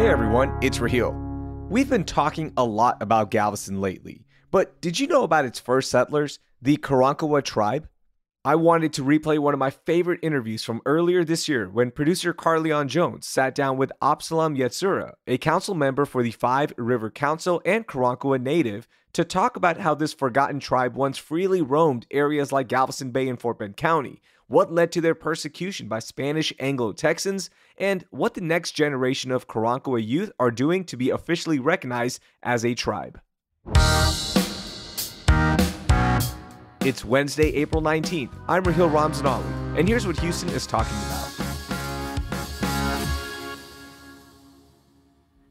Hey everyone, it's Raheel. We've been talking a lot about Galveston lately, but did you know about its first settlers, the Karankawa tribe? I wanted to replay one of my favorite interviews from earlier this year when producer Carlignon Jones sat down with Absolem Yetzirah, a council member for the Five River Council and Karankawa native, to talk about how this forgotten tribe once freely roamed areas like Galveston Bay and Fort Bend County, what led to their persecution by Spanish Anglo Texans, and what the next generation of Karankawa youth are doing to be officially recognized as a tribe. It's Wednesday, April 19th. I'm Raheel Ramzanali, and here's what Houston is talking about.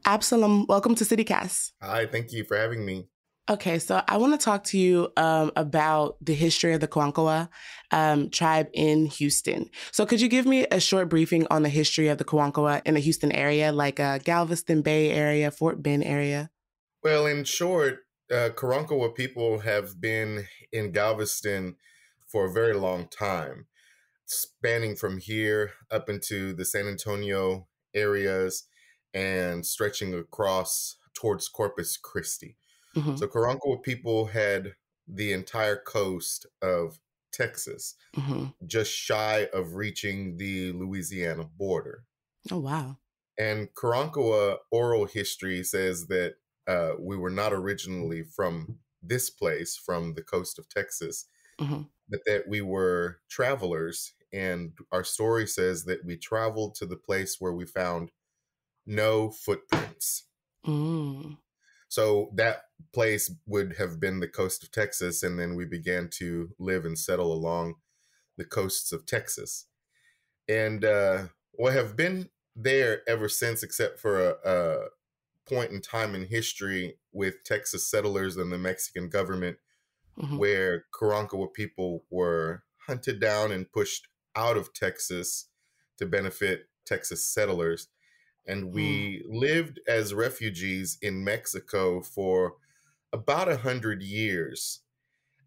Absolem, welcome to CityCast. Hi, thank you for having me. Okay, so I want to talk to you about the history of the Karankawa tribe in Houston. So could you give me a short briefing on the history of the Karankawa in the Houston area, like Galveston Bay area, Fort Bend area? Well, in short, Karankawa people have been in Galveston for a very long time, spanning from here up into the San Antonio areas and stretching across towards Corpus Christi. Mm-hmm. So Karankawa people had the entire coast of Texas, Mm-hmm. just shy of reaching the Louisiana border. Oh, wow. And Karankawa oral history says that we were not originally from this place, from the coast of Texas, Mm-hmm. but that we were travelers. And our story says that we traveled to the place where we found no footprints. Mm. So that place would have been the coast of Texas, and then we began to live and settle along the coasts of Texas. And we have been there ever since, except for a point in time in history with Texas settlers and the Mexican government, Mm-hmm. where Karankawa people were hunted down and pushed out of Texas to benefit Texas settlers. And we lived as refugees in Mexico for about 100 years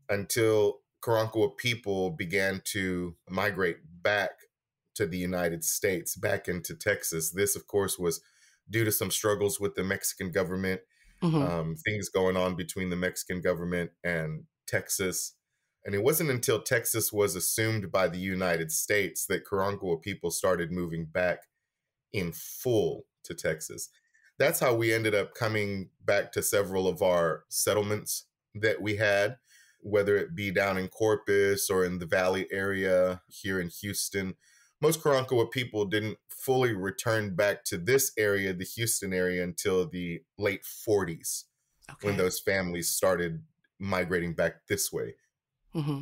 until Karankawa people began to migrate back to the United States, back into Texas. This, of course, was due to some struggles with the Mexican government, Mm-hmm. things going on between the Mexican government and Texas. And it wasn't until Texas was assumed by the United States that Karankawa people started moving back in full to Texas. That's how we ended up coming back to several of our settlements that we had, whether it be down in Corpus or in the Valley area here in Houston. Most Karankawa people didn't fully return back to this area, the Houston area, until the late 40s, when those families started migrating back this way. Mm-hmm.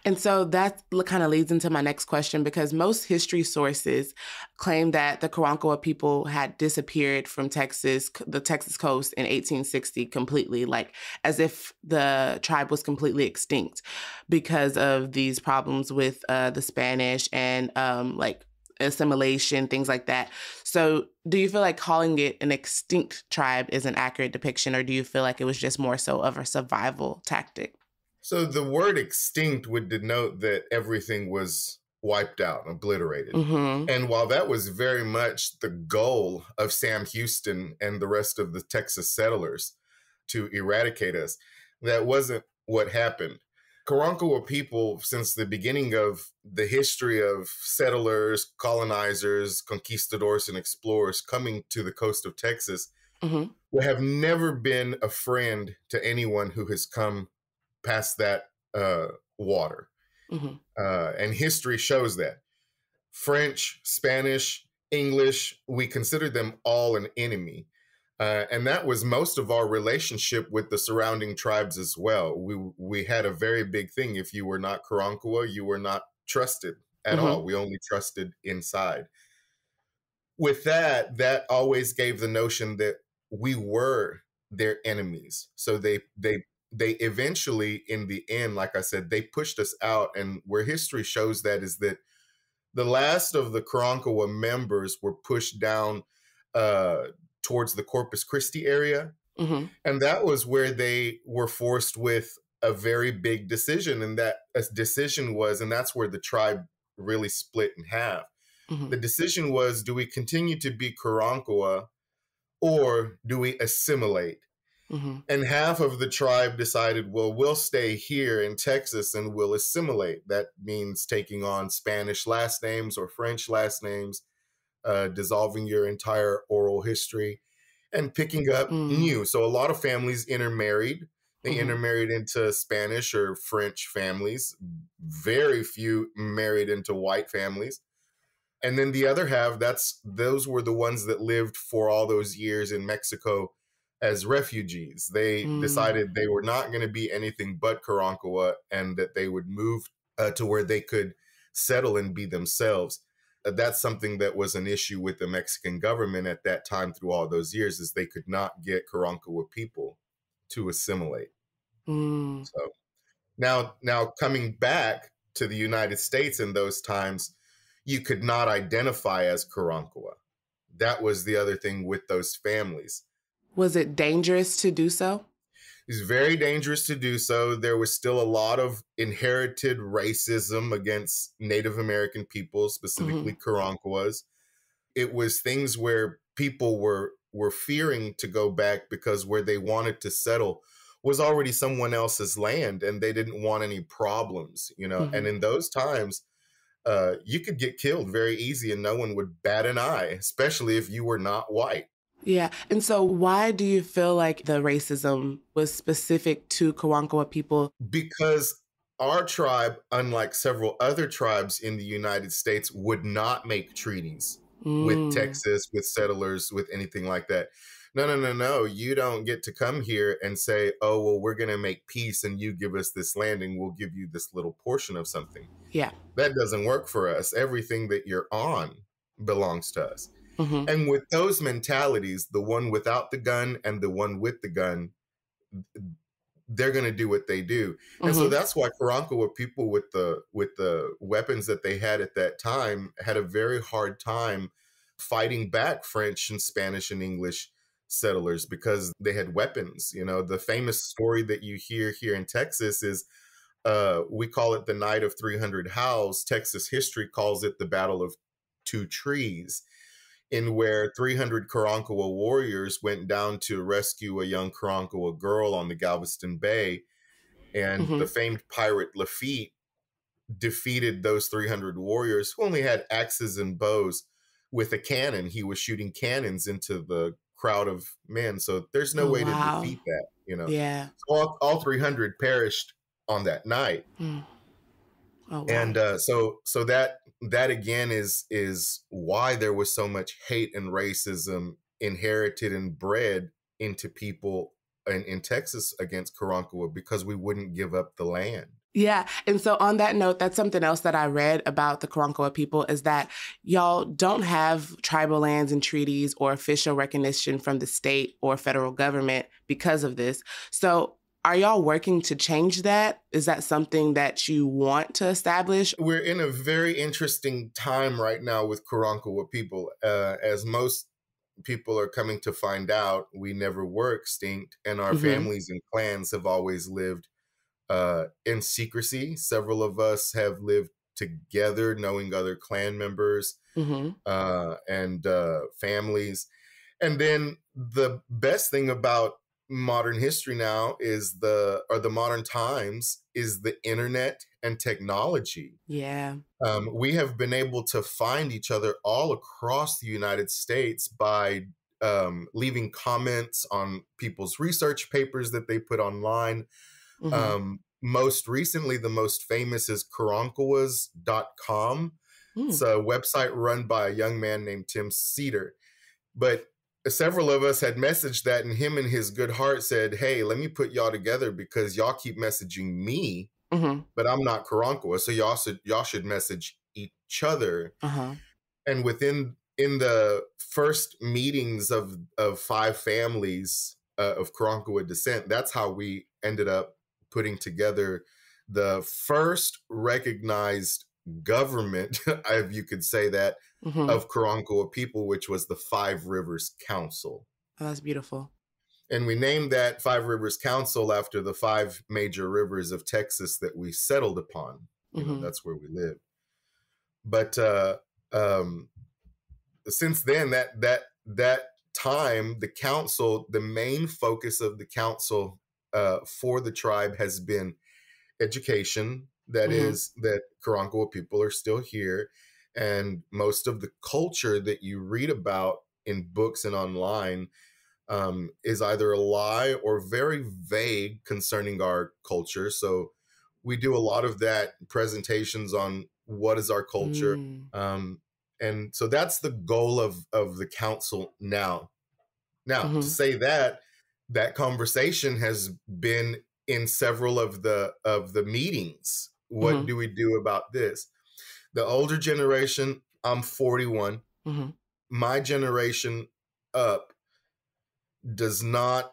And so that kind of leads into my next question, because most history sources claim that the Karankawa people had disappeared from Texas, the Texas coast in 1860 completely, like as if the tribe was completely extinct because of these problems with the Spanish and like assimilation, things like that. So do you feel like calling it an extinct tribe is an accurate depiction, or do you feel like it was just more so of a survival tactic? So the word extinct would denote that everything was wiped out, obliterated. Mm-hmm. And while that was very much the goal of Sam Houston and the rest of the Texas settlers to eradicate us, that wasn't what happened. Karankawa people, since the beginning of the history of settlers, colonizers, conquistadors, and explorers coming to the coast of Texas, Mm-hmm. have never been a friend to anyone who has come past that water. Mm-hmm. And history shows that. French, Spanish, English, we consider them all an enemy. And that was most of our relationship with the surrounding tribes as well. We had a very big thing. If you were not Karankawa, you were not trusted at Mm-hmm. all. We only trusted inside. With that, that always gave the notion that we were their enemies. So they eventually, in the end, like I said, they pushed us out. And where history shows that is that the last of the Karankawa members were pushed down towards the Corpus Christi area. Mm-hmm. And that was where they were forced with a very big decision. And that decision was, and that's where the tribe really split in half. Mm-hmm. The decision was, do we continue to be Karankawa or do we assimilate? Mm-hmm. And half of the tribe decided, well, we'll stay here in Texas and we'll assimilate. That means taking on Spanish last names or French last names, dissolving your entire oral history and picking up new. So a lot of families intermarried. They intermarried into Spanish or French families. Very few married into white families. And then the other half, those were the ones that lived for all those years in Mexico as refugees. They decided they were not going to be anything but Karankawa and that they would move to where they could settle and be themselves. That's something that was an issue with the Mexican government at that time through all those years, is they could not get Karankawa people to assimilate. So now coming back to the United States in those times, you could not identify as Karankawa. That was the other thing with those families. Was it dangerous to do so? It's very dangerous to do so. There was still a lot of inherited racism against Native American people, specifically Karankawas. It was things where people were fearing to go back because where they wanted to settle was already someone else's land and they didn't want any problems, you know. And in those times, you could get killed very easy and no one would bat an eye, especially if you were not white. Yeah. And so why do you feel like the racism was specific to Karankawa people? Because our tribe, unlike several other tribes in the United States, would not make treaties with Texas, with settlers, with anything like that. No. You don't get to come here and say, oh, well, we're going to make peace and you give us this land and we'll give you this little portion of something. Yeah. That doesn't work for us. Everything that you're on belongs to us. And with those mentalities, the one without the gun and the one with the gun, they're going to do what they do. And so that's why Karankawa people with the weapons that they had at that time had a very hard time fighting back French and Spanish and English settlers because they had weapons. You know, the famous story that you hear here in Texas is we call it the Night of 300 Howls. Texas history calls it the Battle of Two Trees, in where 300 Karankawa warriors went down to rescue a young Karankawa girl on the Galveston Bay. And the famed pirate Lafitte defeated those 300 warriors who only had axes and bows with a cannon. He was shooting cannons into the crowd of men. So there's no way to defeat that, you know. Yeah. So all 300 perished on that night. Oh, wow. And so that again is why there was so much hate and racism inherited and bred into people in Texas against Karankawa, because we wouldn't give up the land. Yeah. And so on that note, that's something else that I read about the Karankawa people, is that y'all don't have tribal lands and treaties or official recognition from the state or federal government because of this. So are y'all working to change that? Is that something that you want to establish? We're in a very interesting time right now with Karankawa people. As most people are coming to find out, we never were extinct, and our families and clans have always lived in secrecy. Several of us have lived together, knowing other clan members and families. And then the best thing about modern history now is the modern times is the internet and technology. Yeah. We have been able to find each other all across the United States by leaving comments on people's research papers that they put online. Most recently, the most famous is Karankawas.com. It's a website run by a young man named Tim Cedar. But several of us had messaged that, and him in his good heart said, hey, let me put y'all together because y'all keep messaging me, but I'm not Karankawa, so y'all should message each other. And in the first meetings of 5 families of Karankawa descent, that's how we ended up putting together the first recognized government, if you could say that, of Karankawa people, which was the 5 Rivers Council. Oh, that's beautiful. And we named that 5 Rivers Council after the 5 major rivers of Texas that we settled upon. You know, that's where we lived. But since then, that time, the council, the main focus of the council for the tribe has been education. That is, that Karankawa people are still here. And most of the culture that you read about in books and online is either a lie or very vague concerning our culture. So we do a lot of that, presentations on what is our culture. And so that's the goal of the council now. Now, to say that, that conversation has been in several of the meetings. What do we do about this? The older generation, I'm 41. My generation up does not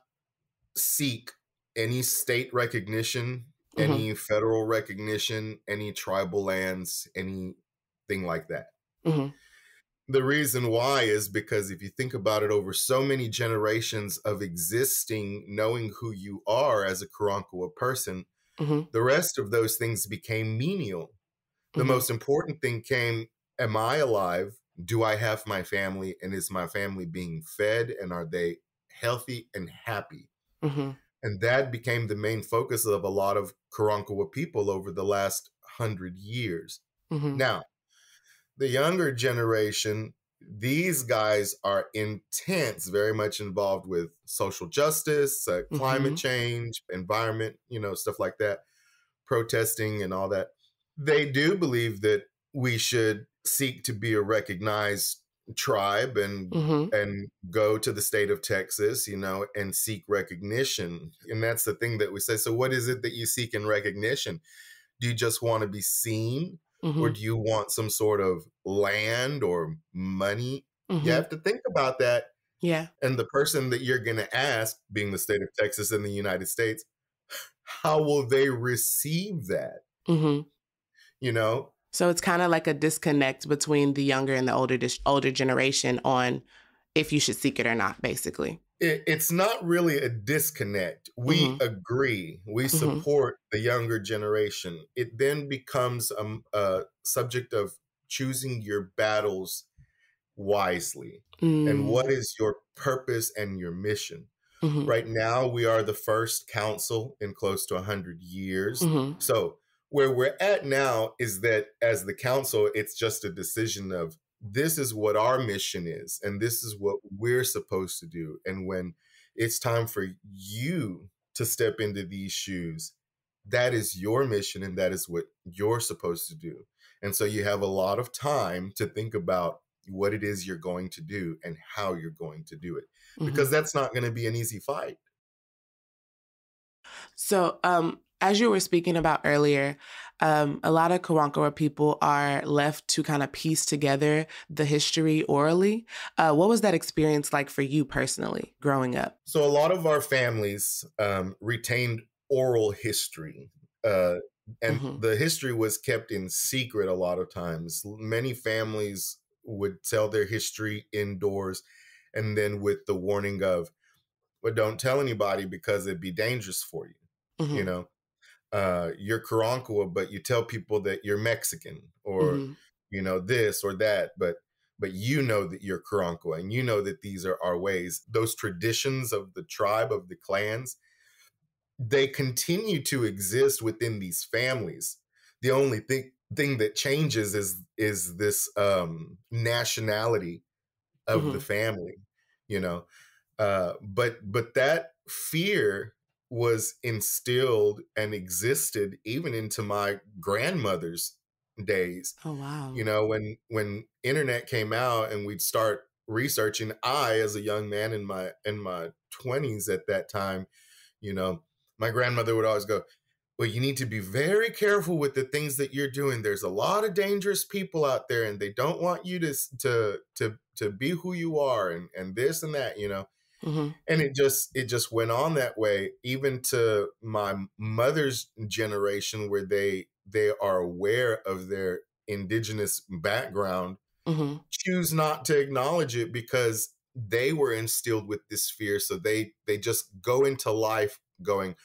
seek any state recognition, any federal recognition, any tribal lands, anything like that. The reason why is because if you think about it, over so many generations of existing, knowing who you are as a Karankawa person, the rest of those things became menial. The most important thing came, am I alive? Do I have my family? And is my family being fed? And are they healthy and happy? And that became the main focus of a lot of Karankawa people over the last 100 years. Now, the younger generation, these guys are intense, very much involved with social justice, climate change, environment, stuff like that, protesting and all that. They do believe that we should seek to be a recognized tribe and go to the state of Texas, and seek recognition. And that's the thing that we say. So what is it that you seek in recognition? Do you just want to be seen? Or do you want some sort of land or money? You have to think about that. Yeah. And the person that you're going to ask, being the state of Texas in the United States, how will they receive that? So it's kind of like a disconnect between the younger and the older generation on if you should seek it or not, basically. It's not really a disconnect. We agree. We support the younger generation. It then becomes a subject of choosing your battles wisely. And what is your purpose and your mission? Right now, we are the first council in close to 100 years. So where we're at now is that as the council, it's just a decision of, this is what our mission is, and this is what we're supposed to do. And when it's time for you to step into these shoes, that is your mission, and that is what you're supposed to do. And so you have a lot of time to think about what it is you're going to do and how you're going to do it, because that's not going to be an easy fight. So, as you were speaking about earlier, a lot of Karankawa people are left to kind of piece together the history orally. What was that experience like for you personally growing up? So a lot of our families retained oral history, and the history was kept in secret a lot of times. Many families would tell their history indoors, and then with the warning of, well, don't tell anybody because it'd be dangerous for you. You're Karankawa, but you tell people that you're Mexican or, this or that, but you know that you're Karankawa, and you know that these are our ways. Those traditions of the tribe, of the clans, they continue to exist within these families. The only thing that changes is this nationality of the family, but that fear was instilled and existed even into my grandmother's days. Oh, wow. When internet came out and we'd start researching, I, as a young man in my 20s at that time, my grandmother would always go, well, you need to be very careful with the things that you're doing. There's a lot of dangerous people out there, and they don't want you to be who you are, and this and that, And it just went on that way, even to my mother's generation, where they are aware of their indigenous background, choose not to acknowledge it because they were instilled with this fear. So they just go into life going,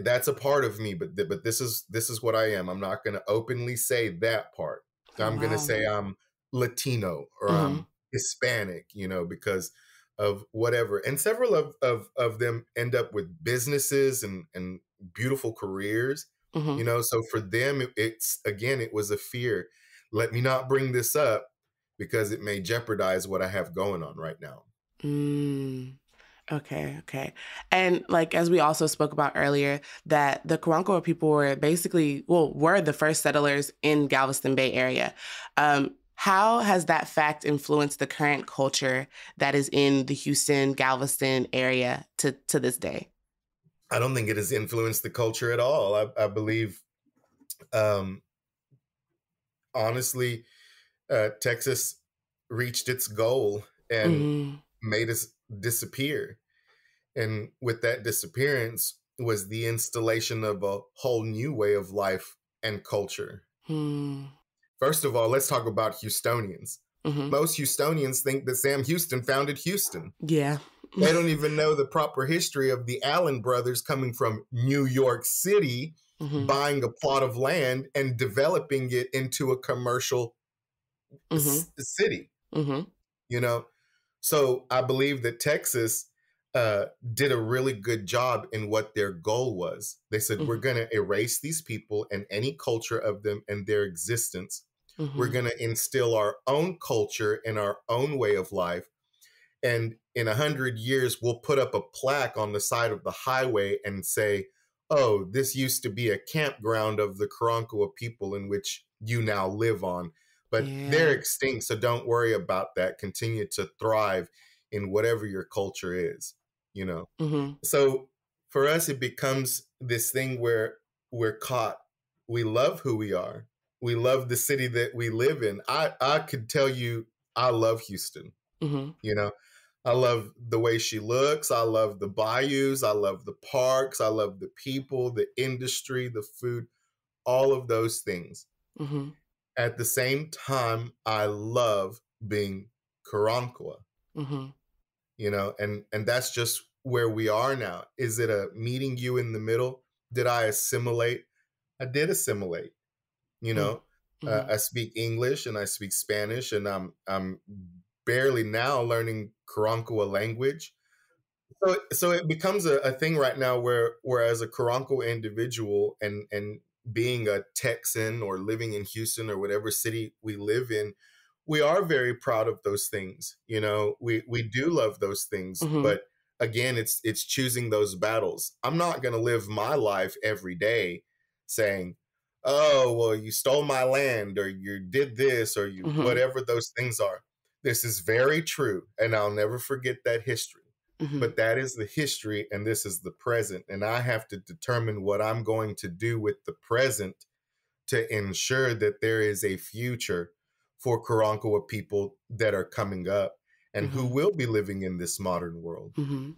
that's a part of me, but this is what I am. I'm not going to openly say that part. I'm going to say I'm Latino or I'm Hispanic, because of whatever. And several of them end up with businesses and beautiful careers, Mm-hmm. So for them, it was a fear. Let me not bring this up because it may jeopardize what I have going on right now. Mm. Okay, okay. And like as we also spoke about earlier, that the Karankawa people were were the first settlers in Galveston Bay area. How has that fact influenced the current culture that is in the Houston, Galveston area to this day? I don't think it has influenced the culture at all. I believe, honestly, Texas reached its goal and Mm-hmm. made us disappear. And with that disappearance was the installation of a whole new way of life and culture. Mm-hmm. First of all, let's talk about Houstonians. Mm-hmm. Most Houstonians think that Sam Houston founded Houston. Yeah. They don't even know the proper history of the Allen brothers coming from New York City, Mm-hmm. buying a plot of land and developing it into a commercial city. Mm-hmm. So I believe that Texas did a really good job in what their goal was. They said, Mm-hmm. we're going to erase these people and any culture of them and their existence. Mm-hmm. We're going to instill our own culture and our own way of life. And in 100 years, we'll put up a plaque on the side of the highway and say, oh, this used to be a campground of the Karankawa people in which you now live on. But they're extinct, so don't worry about that. Continue to thrive in whatever your culture is, Mm-hmm. So for us, it becomes this thing where we're caught. We love who we are. We love the city that we live in. I could tell you, I love Houston. Mm-hmm. I love the way she looks. I love the bayous. I love the parks. I love the people, the industry, the food, all of those things. Mm-hmm. At the same time, I love being Karankawa, Mm-hmm. And that's just where we are now. Is it a meeting you in the middle? Did I assimilate? I did assimilate. Mm-hmm. I speak English and I speak Spanish, and I'm barely now learning Karankawa language. So it becomes a thing right now where as a Karankawa individual and being a Texan or living in Houston or whatever city we live in, we are very proud of those things. We do love those things, Mm-hmm. but again, it's choosing those battles. I'm not going to live my life every day saying, oh, well, you stole my land or you did this or you Mm-hmm. whatever those things are. This is very true, and I'll never forget that history. Mm-hmm. But that is the history, and this is the present. And I have to determine what I'm going to do with the present to ensure that there is a future for Karankawa people that are coming up and who will be living in this modern world. Mm-hmm.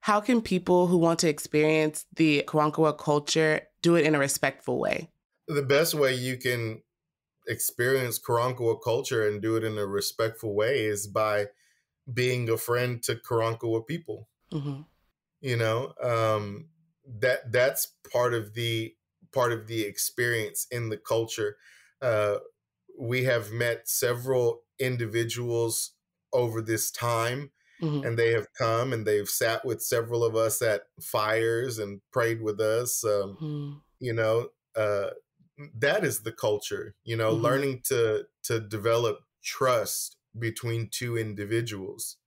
How can people who want to experience the Karankawa culture do it in a respectful way? The best way you can experience Karankawa culture and do it in a respectful way is by being a friend to Karankawa people. Mm-hmm. That's part of the experience in the culture. We have met several individuals over this time, Mm-hmm. and they have come and they've sat with several of us at fires and prayed with us. That is the culture, learning to develop trust between two individuals,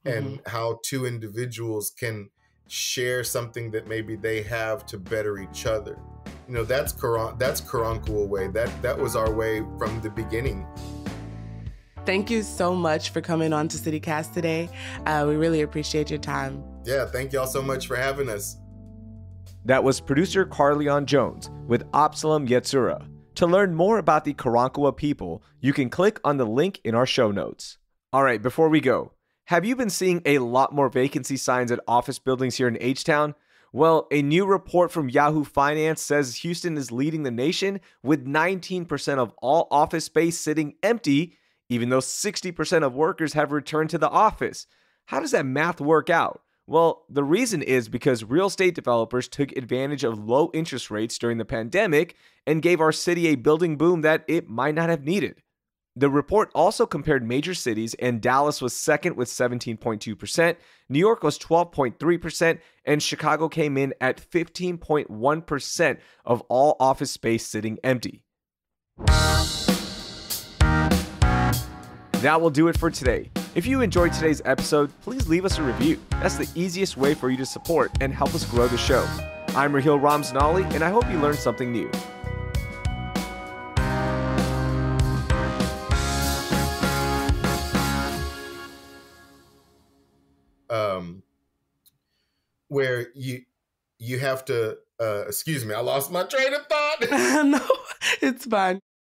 and how two individuals can share something that maybe they have to better each other. That's Karankawa way. That was our way from the beginning. Thank you so much for coming on to CityCast today. We really appreciate your time. Yeah, thank y'all so much for having us. That was producer Carlignon Jones with Absolem Yetzirah. To learn more about the Karankawa people, you can click on the link in our show notes. All right, before we go, have you been seeing a lot more vacancy signs at office buildings here in H-Town? Well, a new report from Yahoo Finance says Houston is leading the nation with 19% of all office space sitting empty, even though 60% of workers have returned to the office. How does that math work out? Well, the reason is because real estate developers took advantage of low interest rates during the pandemic and gave our city a building boom that it might not have needed. The report also compared major cities, and Dallas was second with 17.2%, New York was 12.3%, and Chicago came in at 15.1% of all office space sitting empty. That will do it for today. If you enjoyed today's episode, please leave us a review. That's the easiest way for you to support and help us grow the show. I'm Raheel Ramzanali, and I hope you learned something new. Where you have to excuse me, I lost my train of thought. No, it's fine.